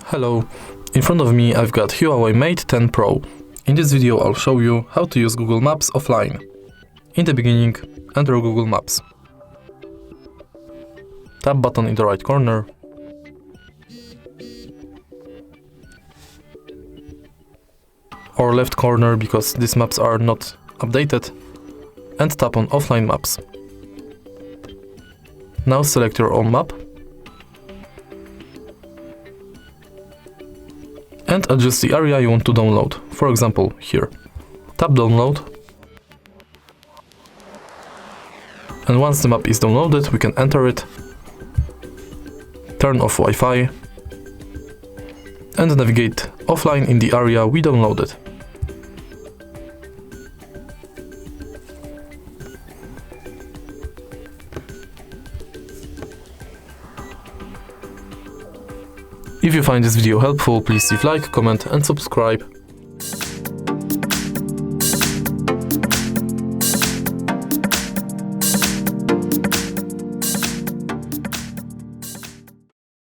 Hello, in front of me I've got Huawei Mate 10 Pro. In this video I'll show you how to use Google Maps offline. In the beginning, enter Google Maps. Tab button in the right corner. Or left corner because these maps are not updated. And tap on Offline Maps. Now select your own map. And adjust the area you want to download, for example, here. Tap Download. And once the map is downloaded, we can enter it, turn off Wi-Fi, and navigate offline in the area we downloaded. If you find this video helpful, please leave like, comment and subscribe.